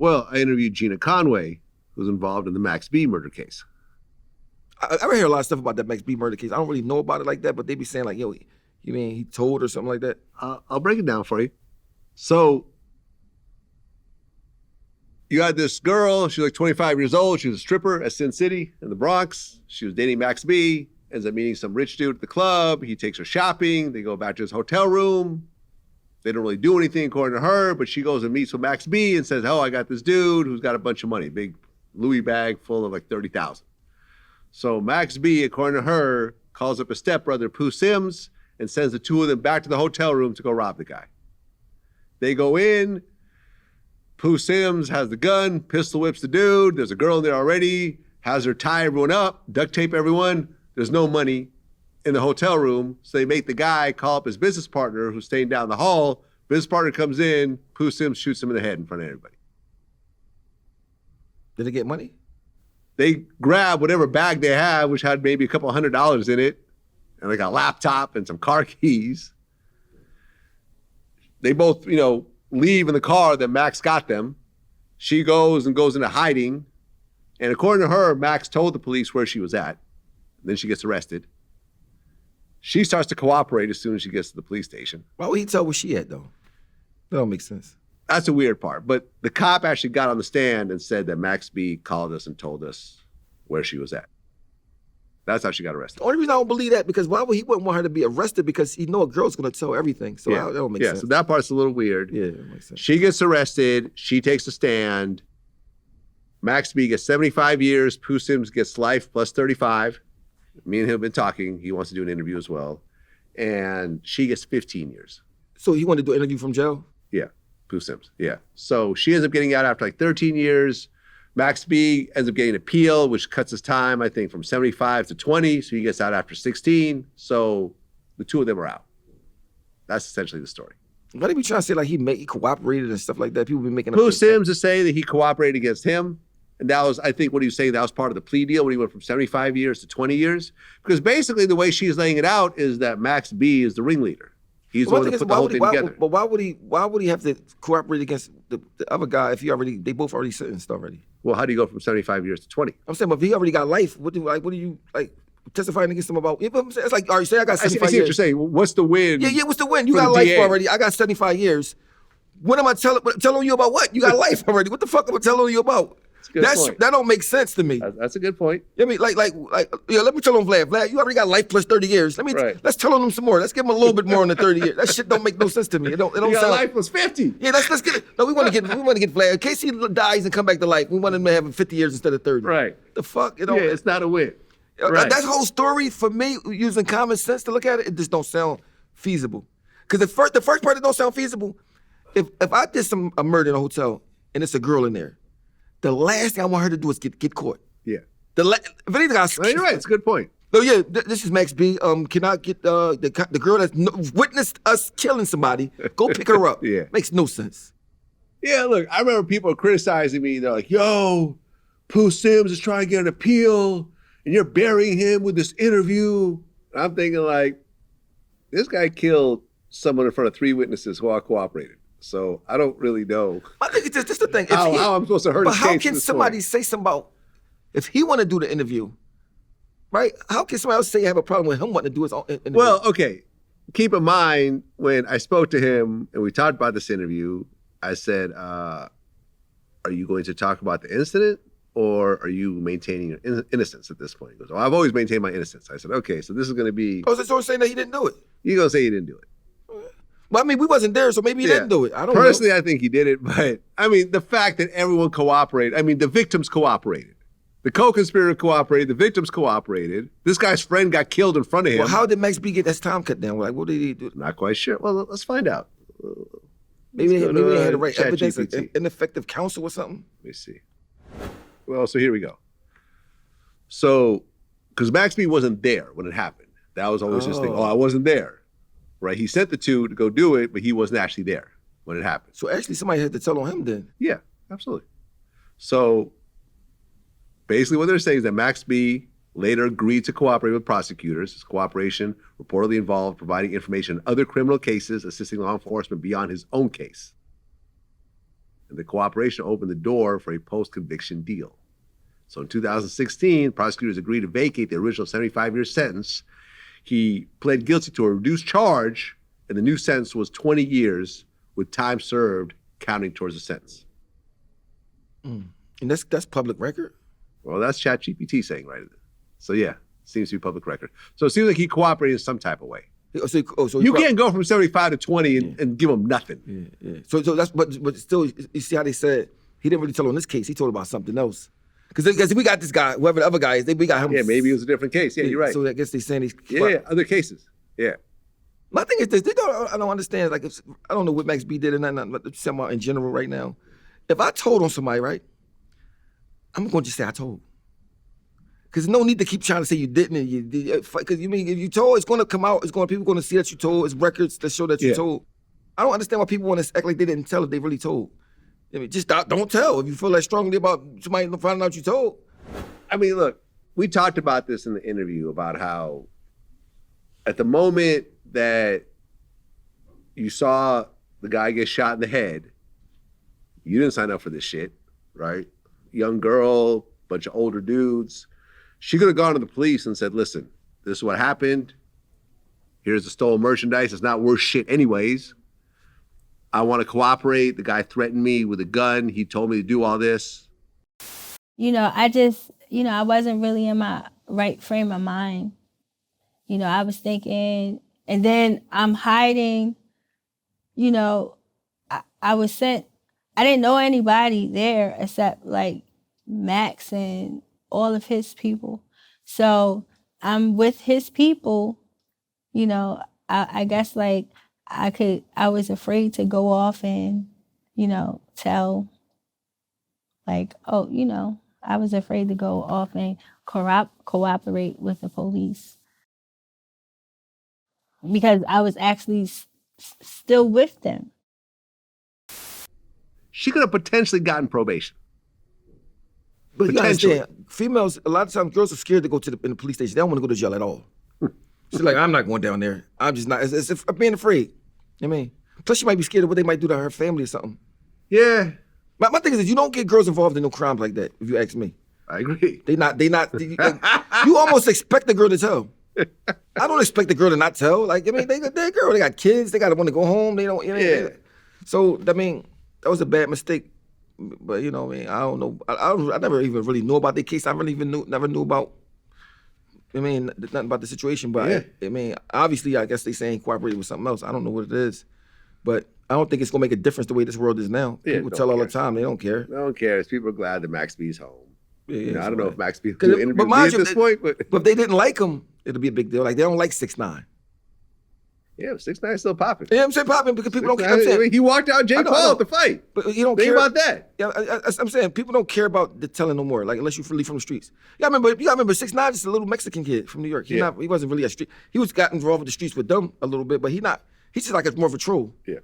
Well, I interviewed Gina Conway, who's involved in the Max B murder case. I hear a lot of stuff about that Max B murder case. I don't really know about it like that, but they be saying like, yo, you mean he told or something like that? I'll break it down for you. So you had this girl, she was like 25 years old. She was a stripper at Sin City in the Bronx. She was dating Max B, ends up meeting some rich dude at the club. He takes her shopping. They go back to his hotel room. They don't really do anything according to her, but she goes and meets with Max B and says, oh, I got this dude who's got a bunch of money, big Louis bag full of like 30,000. So Max B, according to her, calls up his stepbrother, Poo Sims, and sends the two of them back to the hotel room to go rob the guy. They go in, Pooh Sims has the gun, pistol whips the dude. There's a girl in there already, has her tie everyone up, duct tape everyone. There's no money in the hotel room. So they make the guy call up his business partner who's staying down the hall. Business partner comes in, Pooh Sims shoots him in the head in front of everybody. Did they get money? They grab whatever bag they have, which had maybe a couple $100 in it, and like a laptop and some car keys. They both, leave in the car that Max got them. She goes into hiding. And according to her, Max told the police where she was at. Then she gets arrested. She starts to cooperate as soon as she gets to the police station. Why would he tell where she at, though? That don't make sense. That's the weird part. But the cop actually got on the stand and said that Max B called us and told us where she was at. That's how she got arrested. The only reason I don't believe that, because why would he wouldn't want her to be arrested, because he know a girl's gonna tell everything. So that don't make sense. Yeah, so that part's a little weird. Yeah, that makes sense. She gets arrested. She takes a stand. Max B gets 75 years. Pooh Sims gets life plus 35. Me and him have been talking. He wants to do an interview as well. And she gets 15 years. So he wanted to do an interview from jail? Yeah, Pooh Sims, yeah. So she ends up getting out after like 13 years. Max B ends up getting an appeal, which cuts his time, I think, from 75 to 20. So he gets out after 16. So the two of them are out. That's essentially the story. Why they be trying to say like he cooperated and stuff like that? People be making up Pooh Sims is saying that he cooperated against him. And that was, I think, what he was saying, that was part of the plea deal when he went from 75 years to 20 years. Because basically the way she's laying it out is that Max B is the ringleader. He's the one that put the whole thing together. But why would he have to cooperate against the other guy if they both already sentenced already? Well, how do you go from 75 years to 20? I'm saying, but if he already got life, what do you testifying against him about? You know what I'm saying? It's like, all right, say I got 75 years. I see what you're saying. What's the win? Yeah, what's the win? You got life already. I got 75 years. What am I telling you about what? You got life already. What the fuck am I telling you about? That don't make sense to me. That's a good point. I mean, let me tell him, Vlad, you already got life plus 30 years. Let's tell him some more. Let's give him a little bit more on the 30 years. That shit don't make no sense to me. It don't you got sound life plus 50. Yeah, let's get it. No, we want to get Vlad. In case he dies and come back to life, we want him to have 50 years instead of 30. Right. The fuck? It's not a win. Right. That whole story, for me, using common sense to look at it, it just don't sound feasible. Because the first part that don't sound feasible, if I did a murder in a hotel and it's a girl in there, the last thing I want her to do is get caught. Yeah. If anything, you're right. It's a good point. No, yeah. This is Max B. Can I get the girl that witnessed us killing somebody? Go pick her up. Yeah. Makes no sense. Yeah. Look, I remember people criticizing me. They're like, "Yo, Pooh Sims is trying to get an appeal, and you're burying him with this interview." And I'm thinking like, this guy killed someone in front of 3 witnesses who all cooperated. So I don't really know. I think it's just the thing. How I'm supposed to hurt his case. But how can somebody say something about, if he want to do the interview, right? How can somebody else say you have a problem with him wanting to do his own interview? Well, okay. Keep in mind, when I spoke to him and we talked about this interview, I said, are you going to talk about the incident or are you maintaining your innocence at this point? He goes, I've always maintained my innocence. I said, okay, so this is going to be... Oh, so saying that he didn't do it? You're going to say he didn't do it. Well, I mean, we wasn't there, so maybe he didn't do it. I don't know. Personally, I think he did it, but I mean, the fact that everyone cooperated, I mean, the victims cooperated. The co-conspirator cooperated, the victims cooperated. This guy's friend got killed in front of him. Well, how did Max B get his time cut down? Like, what did he do? Not quite sure. Well, let's find out. Maybe they had the right evidence, ineffective counsel or something? Let me see. Well, so here we go. So, because Max B wasn't there when it happened. That was always his thing. Oh, I wasn't there. Right, he sent the two to go do it, but he wasn't actually there when it happened. So actually somebody had to tell on him then. Yeah, absolutely. So basically what they're saying is that Max B later agreed to cooperate with prosecutors. His cooperation reportedly involved providing information in other criminal cases, assisting law enforcement beyond his own case. And the cooperation opened the door for a post-conviction deal. So in 2016, prosecutors agreed to vacate the original 75-year sentence. He pled guilty to a reduced charge, and the new sentence was 20 years with time served counting towards the sentence. And that's public record? Well, that's ChatGPT saying right. So yeah, seems to be public record. So it seems like he cooperated in some type of way. So you can't go from 75 to 20 and give him nothing. Yeah. So that's but still, you see how they said he didn't really tell on this case. He told about something else. Because we got this guy, whoever the other guy is, we got him. Yeah, maybe it was a different case. Yeah, you're right. So I guess they're saying he's... other cases. Yeah. My thing is this, I don't understand, like, I don't know what Max B did or nothing, but somehow in general right now, if I told on somebody, right, I'm going to just say I told. Because no need to keep trying to say you didn't, and you did. Because you mean, if you told, it's going to come out, people going to see that you told, it's records that show that you told. I don't understand why people want to act like they didn't tell if they really told. I mean, just don't tell if you feel that strongly about somebody finding out you told. I mean, look, we talked about this in the interview about how at the moment that you saw the guy get shot in the head, you didn't sign up for this shit, right? Young girl, bunch of older dudes. She could have gone to the police and said, listen, this is what happened. Here's the stolen merchandise. It's not worth shit anyways. I want to cooperate. The guy threatened me with a gun. He told me to do all this. I wasn't really in my right frame of mind. I was thinking, and then I'm hiding, I was sent, I didn't know anybody there except like Max and all of his people. So I'm with his people, I guess like I was afraid to go off and, tell like, oh, I was afraid to go off and cooperate with the police. Because I was actually still with them. She could have potentially gotten probation. But you understand, females, a lot of times girls are scared to go in the police station. They don't want to go to jail at all. She's like, I'm not going down there. I'm just not. It's being afraid. I mean, plus she might be scared of what they might do to her family or something. Yeah. My thing is that you don't get girls involved in no crimes like that, if you ask me. I agree. You almost expect the girl to tell. I don't expect the girl to not tell. Like, I mean, they're a girl, they got kids, they got to want to go home, they don't, So, I mean, that was a bad mistake. But, I don't know. I never even really knew about the case. I really never knew about, nothing about the situation. But, obviously, I guess they saying cooperated with something else. I don't know what it is. But I don't think it's going to make a difference the way this world is now. People tell all the time, they don't care. They don't care. People are glad that Max B's home. I don't know if Max B will do an interview at this point. But if they didn't like him, it'll be a big deal. Like, they don't like 6ix9ine. Yeah, 6ix9ine is still popping. Yeah, I'm saying popping because people don't care. He walked out Jake Paul at the fight. But you don't Think care about that. Yeah, I'm saying people don't care about the telling no more. Like, unless you really from the streets. You gotta remember 6ix9ine is a little Mexican kid from New York. He wasn't really a street. He got involved with the streets with them a little bit, but he's just like more of a troll. Yeah.